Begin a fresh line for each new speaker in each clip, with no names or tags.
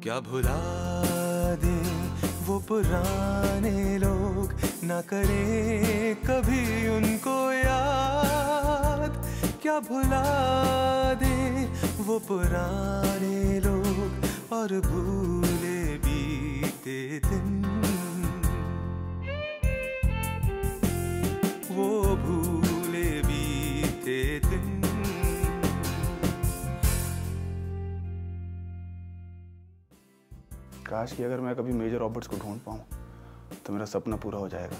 क्या भुला दे वो पुराने लोग, ना करे कभी उनको याद। क्या भुला दे वो पुराने लोग और भूले बीते दिन, वो भूले बीते दिन।
काश कि अगर मैं कभी मेजर रॉबर्ट्स को ढूंढ पाऊं तो मेरा सपना पूरा हो जाएगा।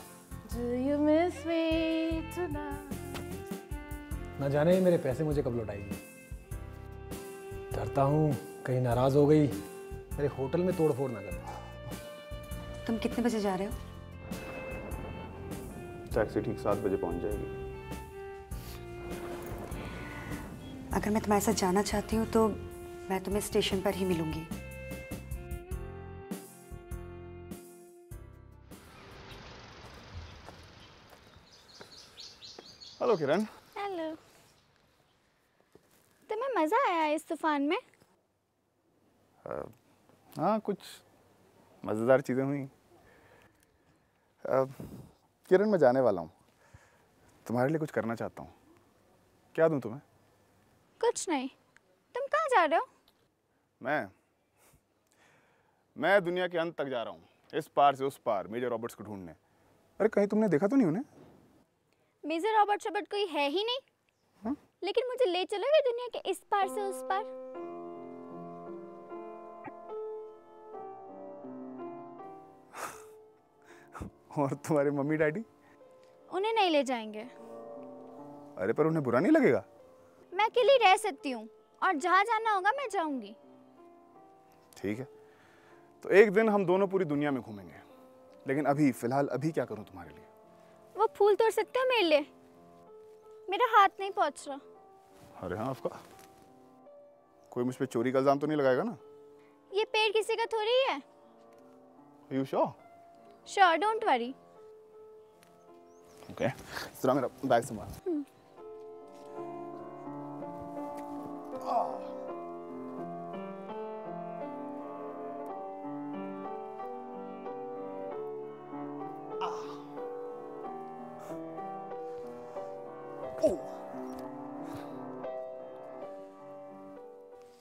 Do you miss me tonight?
ना जाने मेरे पैसे मुझे कब लौटाएगी। डरता हूँ कहीं नाराज हो गई, मेरे होटल में तोड़फोड़ ना कर।
तुम कितने बजे जा रहे हो?
टैक्सी ठीक 7 बजे पहुंच जाएगी।
अगर मैं तुम्हारे साथ जाना चाहती हूँ तो मैं तुम्हें स्टेशन पर ही मिलूंगी।
हेलो किरण।
हेलो। तुम्हें मजा आया इस तूफान में?
हाँ, कुछ मज़ेदार चीज़ें हुई। किरण, मैं जाने वाला हूँ, तुम्हारे लिए कुछ करना चाहता हूँ। क्या दूँ तुम्हें?
कुछ नहीं। तुम कहाँ जा रहे हो?
मैं दुनिया के अंत तक जा रहा हूँ, इस पार से उस पार, मेजर रॉबर्ट्स को ढूंढने। अरे कहीं तुमने देखा तो नहीं उन्हें?
मेजर रॉबर्ट शॉबर्ट कोई है ही नहीं।
हाँ?
लेकिन मुझे ले चलोगे दुनिया के इस पार से उस पार?
और तुम्हारे मम्मी डैडी?
उन्हें नहीं ले जाएंगे।
अरे पर उन्हें बुरा नहीं लगेगा?
मैं अकेली रह सकती हूँ और जहाँ जाना होगा मैं जाऊंगी।
ठीक है, तो एक दिन हम दोनों पूरी दुनिया में घूमेंगे। लेकिन अभी फिलहाल अभी क्या करूँ तुम्हारे लिए?
वो फूल तोड़ सकते हो मेरे लिए? मेरा हाथ नहीं पहुँच रहा।
अरे हाँ, आपका कोई मुझ पे चोरी का इल्जाम तो नहीं लगाएगा ना?
ये पेड़ किसी का थोड़ी है।
You sure?
Sure, don't worry.
Okay. जरा मेरा बैग संभाल।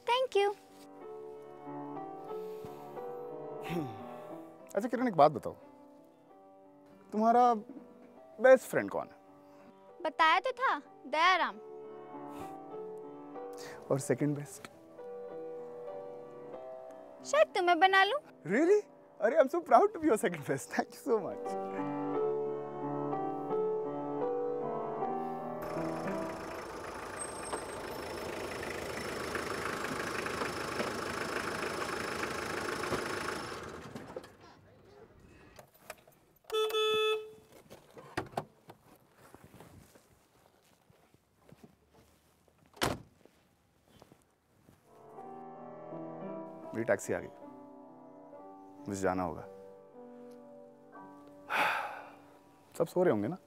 Thank you.
अच्छा किरण, एक बात बताओ, तुम्हारा बेस्ट फ्रेंड कौन है?
बताया तो था, दयाराम।
और सेकंड बेस्ट?
शायद तुम्हें बना लूं।
Really? अरे I'm so proud to be your second best. Thank you so much. मेरी टैक्सी आ गई, मुझे जाना होगा। सब सो रहे होंगे ना?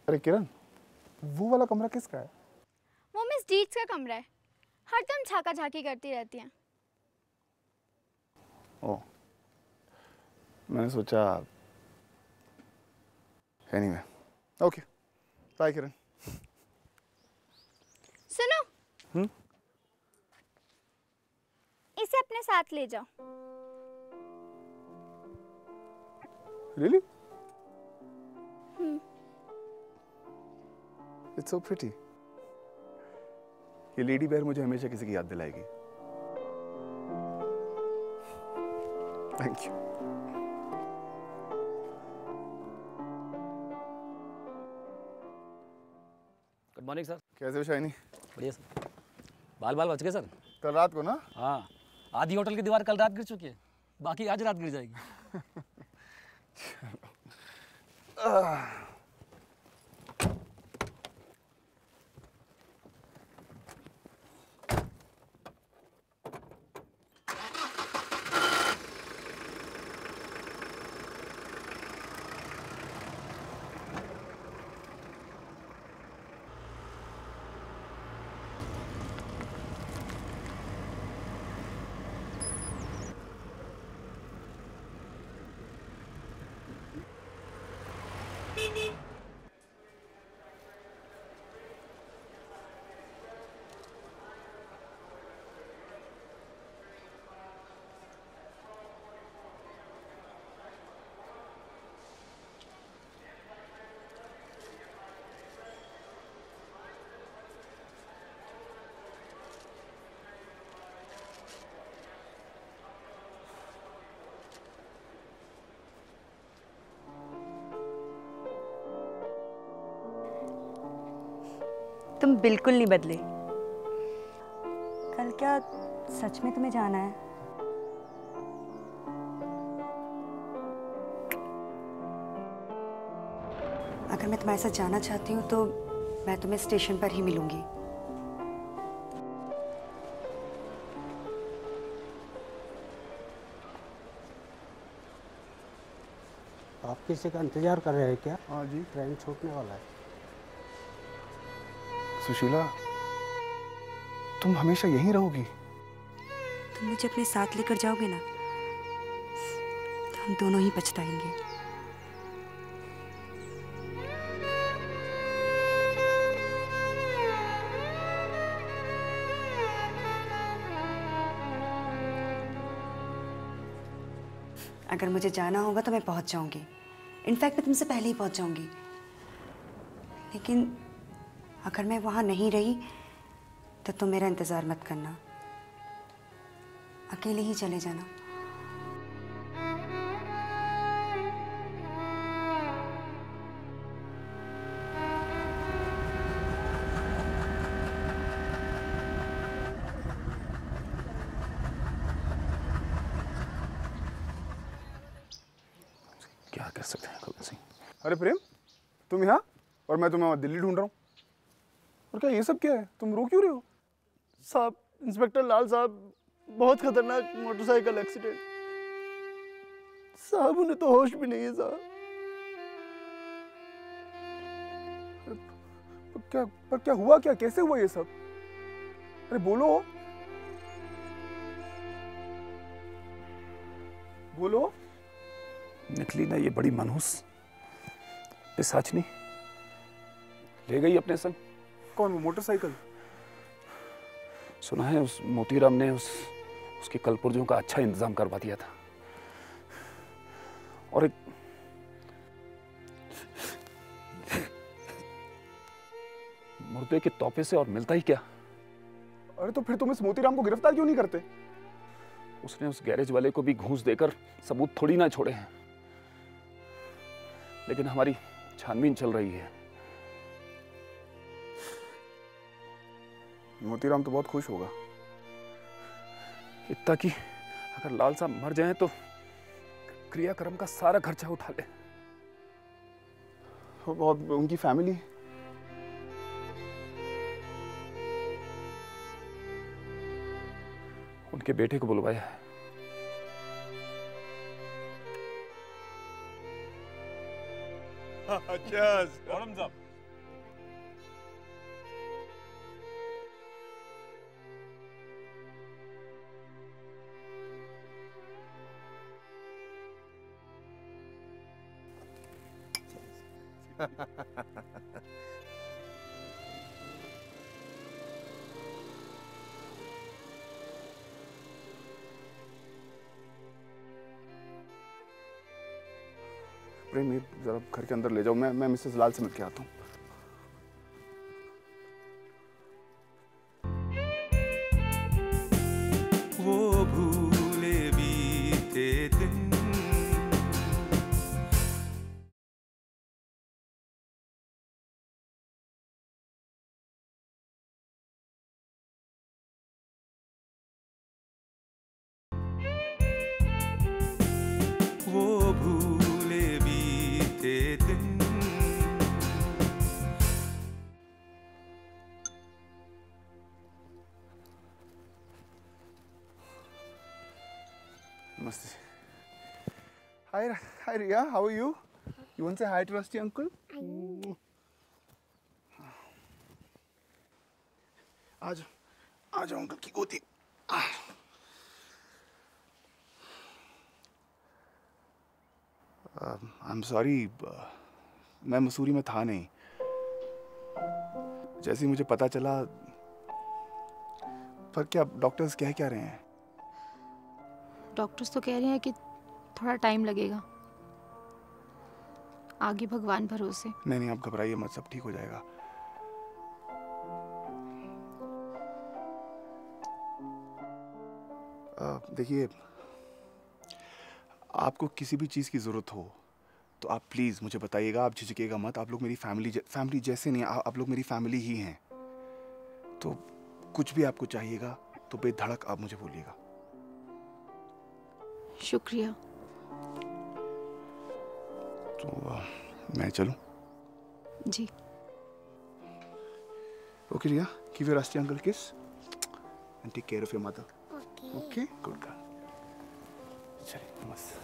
अरे किरण, वो वाला कमरा किसका है?
वो मिस डीट्स का कमरा है। हरदम झाका झाकी करती रहती हैं।
ओह, मैंने सोचा। एनीवे, ओके, बाय किरण।
सुनो, इसे अपने साथ ले जाओ।
Really? It's so pretty. ये लेडी बेयर मुझे हमेशा किसी की याद दिलाएगी। Thank you.
Good morning sir.
कैसे हो शाइनी?
बढ़िया सर। बाल बच गए सर?
कल रात को ना?
हाँ, आधी होटल की दीवार कल रात गिर चुकी है, बाकी आज रात गिर जाएगी।
तुम बिल्कुल नहीं बदले। कल क्या सच में तुम्हें जाना है? अगर मैं तुम्हारे साथ जाना चाहती हूँ तो मैं तुम्हें स्टेशन पर ही मिलूंगी।
आप किसी का इंतजार कर रहे हैं क्या?
हाँ जी।
ट्रेन छूटने वाला है।
सुशीला, तुम हमेशा यहीं रहोगी?
तुम मुझे अपने साथ लेकर जाओगे ना, तो हम दोनों ही पछताएंगे। अगर मुझे जाना होगा तो मैं पहुंच जाऊंगी। इनफैक्ट मैं तुमसे पहले ही पहुंच जाऊंगी। लेकिन अगर मैं वहां नहीं रही तो तुम मेरा इंतजार मत करना, अकेले ही चले जाना।
क्या कर सकते हैं गोविंद सिंह। अरे प्रेम, तुम यहाँ और मैं तुम्हें दिल्ली ढूंढ रहा हूँ। और क्या ये सब क्या है? तुम रो क्यों रहे हो?
साहब, इंस्पेक्टर लाल साहब, बहुत खतरनाक मोटरसाइकिल एक्सीडेंट। साहब उन्हें तो होश भी नहीं है साहब।
पर क्या हुआ? क्या कैसे हुआ ये सब? अरे बोलो बोलो।
निकली ना ये बड़ी मनहूस पिशाचनी, ले गई अपने संग।
कौन? वो मोटरसाइकिल?
सुना है उस मोतीराम ने उसके कलपुर्जों का अच्छा इंतजाम करवा दिया था। और एक मुर्दे के तोहफे से और मिलता ही क्या।
अरे तो फिर तुम इस मोतीराम को गिरफ्तार क्यों नहीं करते?
उसने उस गैरेज वाले को भी घूस देकर सबूत थोड़ी ना छोड़े हैं। लेकिन हमारी छानबीन चल रही है।
मोतीराम तो बहुत खुश होगा।
इतना कि अगर लाल साहब मर जाएं तो क्रियाक्रम का सारा खर्चा उठा ले।
और उनकी फैमिली?
उनके बेटे को बुलवाया है।
साहब
प्रेम, ये जरा घर के अंदर ले जाओ। मैं मिसेस लाल से मिल के आता हूँ।
वो भूले बीते दिन, वो भूले बीते दिन।
Namaste. Hi Riya, how are you? You want to say hi to Rusty uncle? आज अंकल की गोदी। I'm sorry, मैं मसूरी में था नहीं। जैसे ही मुझे पता चला। पर क्या डॉक्टर्स कह क्या रहे हैं?
डॉक्टर्स तो कह रहे हैं कि थोड़ा टाइम लगेगा, आगे भगवान भरोसे।
नहीं, आप घबराइए मत, सब ठीक हो जाएगा। देखिए, आपको किसी भी चीज़ की ज़रूरत हो तो आप प्लीज़ मुझे बताइएगा। आप झिझकिएगा मत। आप लोग मेरी फैमिली जैसे नहीं, आप लोग मेरी फैमिली ही हैं। तो कुछ भी आपको चाहिएगा तो बेधड़क आप मुझे बोलिएगा।
शुक्रिया।
तो मैं चलूं?
जी।
Okay Riya, give your aunty uncle kiss and take care of your mother. Okay, good girl. चलिए, नमस्ते।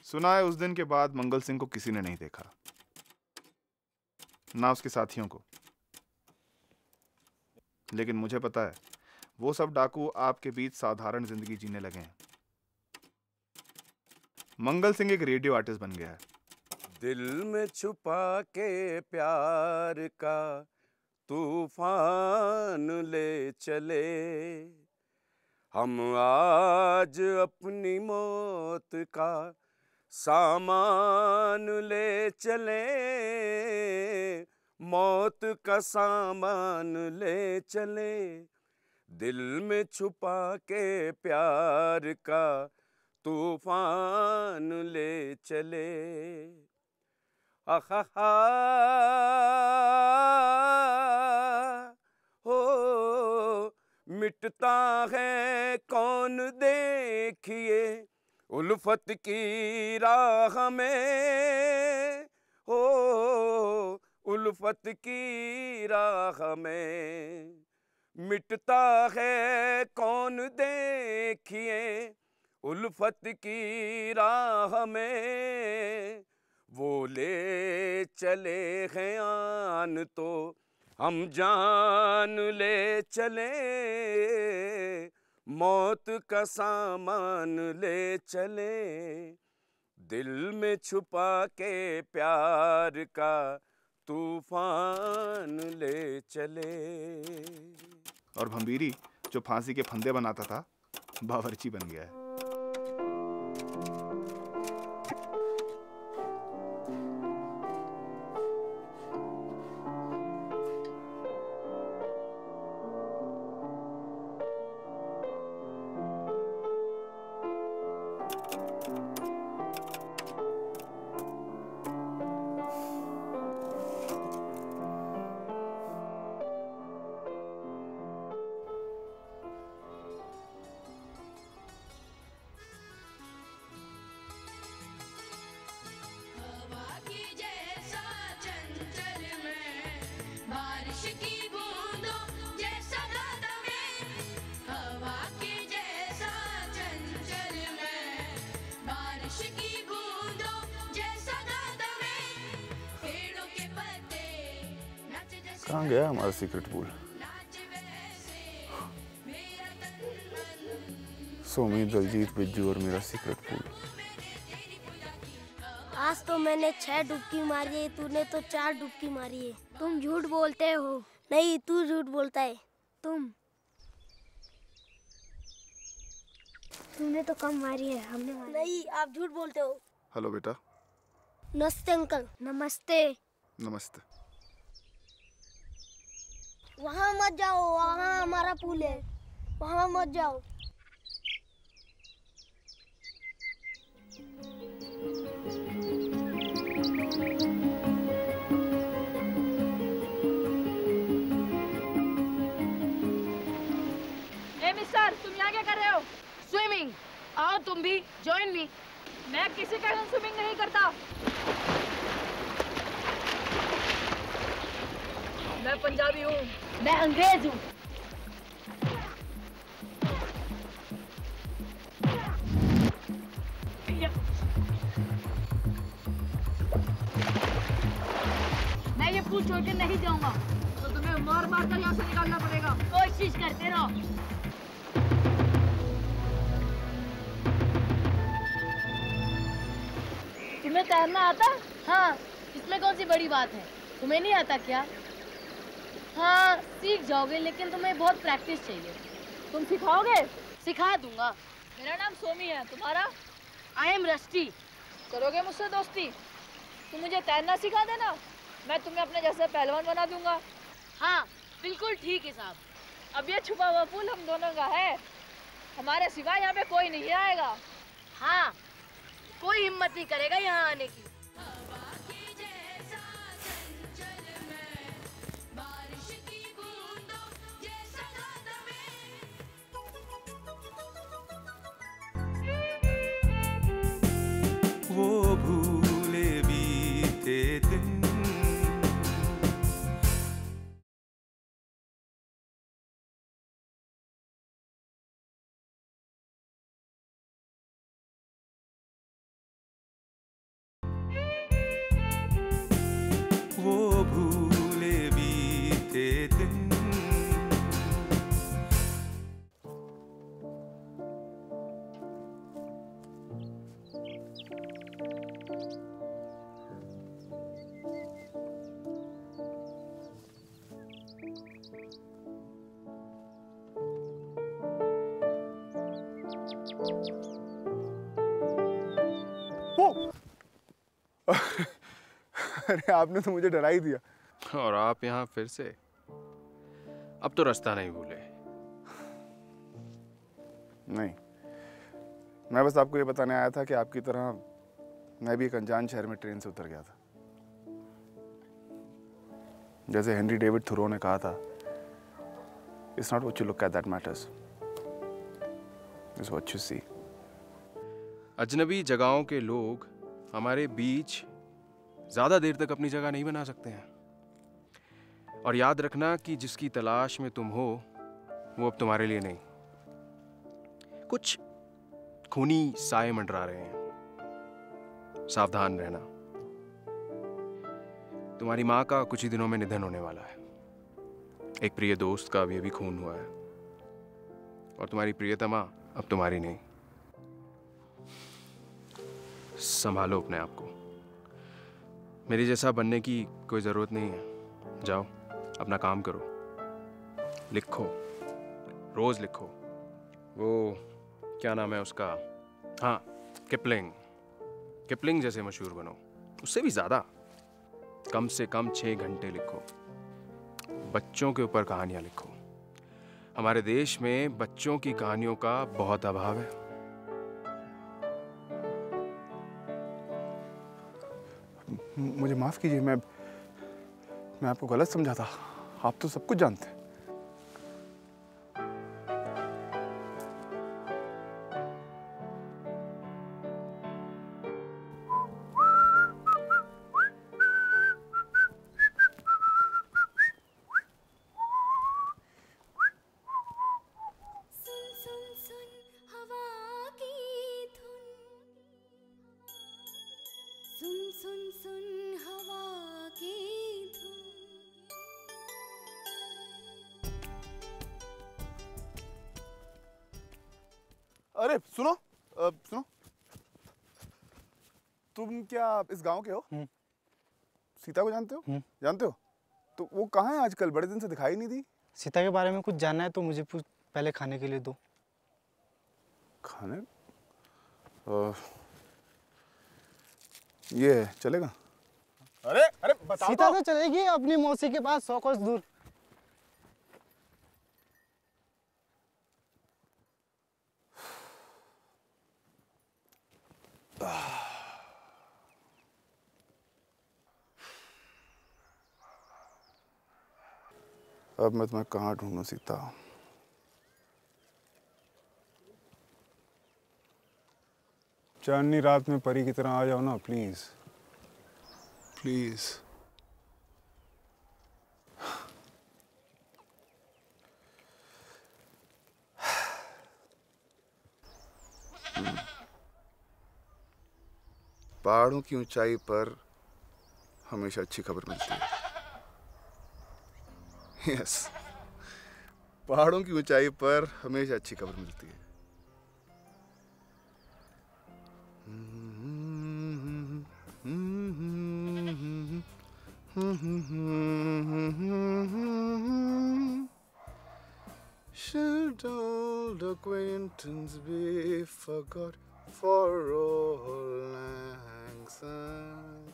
सुना है उस दिन के बाद मंगल सिंह को किसी ने नहीं देखा, ना उसके साथियों को। लेकिन मुझे पता है वो सब डाकू आपके बीच साधारण जिंदगी जीने लगे हैं। मंगल सिंह एक रेडियो आर्टिस्ट बन गया है।
दिल में छुपा के प्यार का तूफान ले चले, हम आज अपनी मौत का सामान ले चले, मौत का सामान ले चले, दिल में छुपा के प्यार का तूफान ले चले। आहा हो मिटता है कौन देखिए उल्फत की राह में, हो उल्फत की राह में मिटता है कौन देखिए उल्फत की राह में, वो ले चले हैं आन तो हम जान ले चले, मौत का सामान ले चले, दिल में छुपा के प्यार का तूफान ले चले।
और भंबीरी जो फांसी के फंदे बनाता था बावर्ची बन गया है। कहाँ गया हमारा सीक्रेट पूल? सोमी, दलजीत, बिज्जू और मेरा सीक्रेट पूल।
आज तो मैंने 6 डुबकी मारी है, तूने तो 4 डुबकी मारी है। तुम झूठ बोलते हो। नहीं, तू झूठ बोलता है। तुमने तो कम मारी है, हमने मारी। नहीं, आप झूठ बोलते हो।
हेलो बेटा।
नमस्ते अंकल। नमस्ते।
नमस्ते।
वहाँ मत जाओ, वहाँ हमारा पूल है, वहाँ मत जाओ।
मिस्टर, तुम यहाँ क्या कर रहे हो? स्विमिंग। आओ तुम भी, जॉइन मी। मैं किसी का स्विमिंग नहीं करता। मैं पंजाबी हूँ। मैं अंग्रेज हूँ। मैं ये पूल छोड़ के नहीं जाऊंगा, तो तुम्हें मार मार कर यहाँ से निकालना पड़ेगा। कोशिश करते रहो। तुम्हें तैरना आता? हाँ, इसमें कौन सी बड़ी बात है? तुम्हें नहीं आता क्या? हाँ, सीख जाओगे, लेकिन तुम्हें बहुत प्रैक्टिस चाहिए। तुम सिखाओगे? सिखा दूंगा। मेरा नाम सोमी है, तुम्हारा? I am rusty. करोगे मुझसे दोस्ती? तुम मुझे तैरना सिखा देना, मैं तुम्हें अपने जैसे पहलवान बना दूंगा। हाँ, बिल्कुल ठीक है साहब। अब ये छुपा हुआ पूल हम दोनों का है। हमारे सिवा यहाँ पे कोई नहीं आएगा। हाँ, कोई हिम्मत नहीं करेगा यहाँ आने की।
वो भूले बीते दिन वो भूले बीते दिन
अरे आपने तो मुझे डरा ही दिया।
और आप यहाँ फिर से? अब तो रास्ता नहीं भूले।
नहीं, मैं बस आपको ये बताने आया था कि आपकी तरह मैं भी एक अनजान शहर में ट्रेन से उतर गया था। जैसे हेनरी डेविड थोरो ने कहा था, it's not what you look at that matters, it's what you see.
अजनबी जगहों के लोग हमारे बीच ज्यादा देर तक अपनी जगह नहीं बना सकते हैं। और याद रखना कि जिसकी तलाश में तुम हो वो अब तुम्हारे लिए नहीं। कुछ खूनी साए मंडरा रहे हैं, सावधान रहना। तुम्हारी माँ का कुछ ही दिनों में निधन होने वाला है। एक प्रिय दोस्त का अभी खून हुआ है। और तुम्हारी प्रियतमा अब तुम्हारी नहीं। संभालो अपने आप को। मेरे जैसा बनने की कोई ज़रूरत नहीं है। जाओ अपना काम करो, लिखो, रोज़ लिखो। वो क्या नाम है उसका, हाँ, किपलिंग जैसे मशहूर बनो। उससे भी ज़्यादा, कम से कम 6 घंटे लिखो। बच्चों के ऊपर कहानियाँ लिखो। हमारे देश में बच्चों की कहानियों का बहुत अभाव है।
मुझे माफ कीजिए, मैं आपको गलत समझा था। आप तो सब कुछ जानते हैं। अरे सुनो, सुनो, तुम क्या इस गांव के हो? सीता को जानते हो? जानते हो? तो वो कहाँ है आजकल? बड़े दिन से दिखाई नहीं दी।
सीता के बारे में कुछ जानना है तो मुझे पहले खाने के लिए दो।
खाने? ये चलेगा? अरे बताओ।
सीता तो चलेगी अपनी मौसी के पास 100 कोस दूर।
अब मैं तुम्हें कहाँ ढूंढूं सीता? चांदनी रात में परी की तरह आ जाओ ना, प्लीज प्लीज। पहाड़ों की ऊंचाई पर हमेशा अच्छी खबर मिलती है। यस, पहाड़ों की ऊंचाई पर हमेशा अच्छी खबर मिलती है। Should old acquaintance be forgot for old lang syne?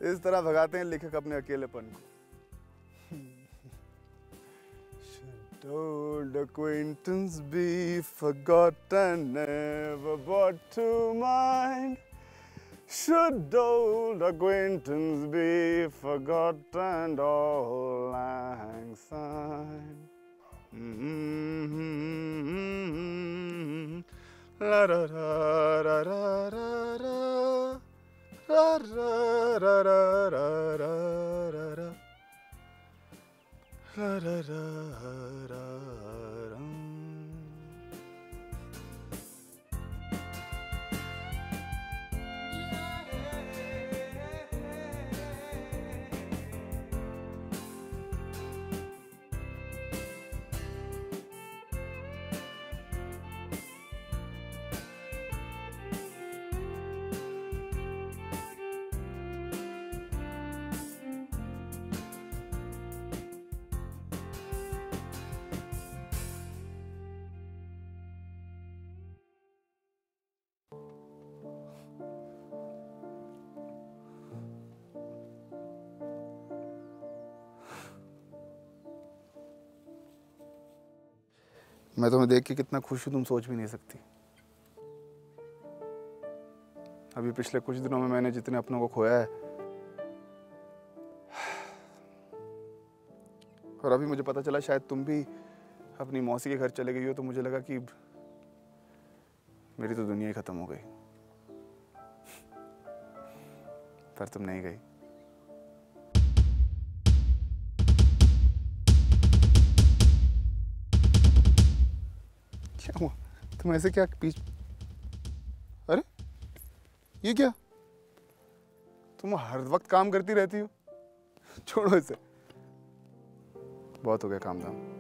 इस तरह भगाते हैं लेखक अपने अकेलेपन को। old acquaintance be forgotten, never brought to mind? Should old acquaintance be forgotten, all lang syne? La da da da da da da. Da da da da da da da. La da da da da. मैं तुम्हें देख के कितना खुश हूं तुम सोच भी नहीं सकती। अभी पिछले कुछ दिनों में मैंने जितने अपनों को खोया है, और अभी मुझे पता चला शायद तुम भी अपनी मौसी के घर चले गई हो, तो मुझे लगा कि मेरी तो दुनिया ही खत्म हो गई। पर तुम नहीं गई। क्या हुआ? तुम ऐसे क्या पीछ? अरे ये क्या? तुम हर वक्त काम करती रहती हो। छोड़ो इसे, बहुत हो गया काम धाम।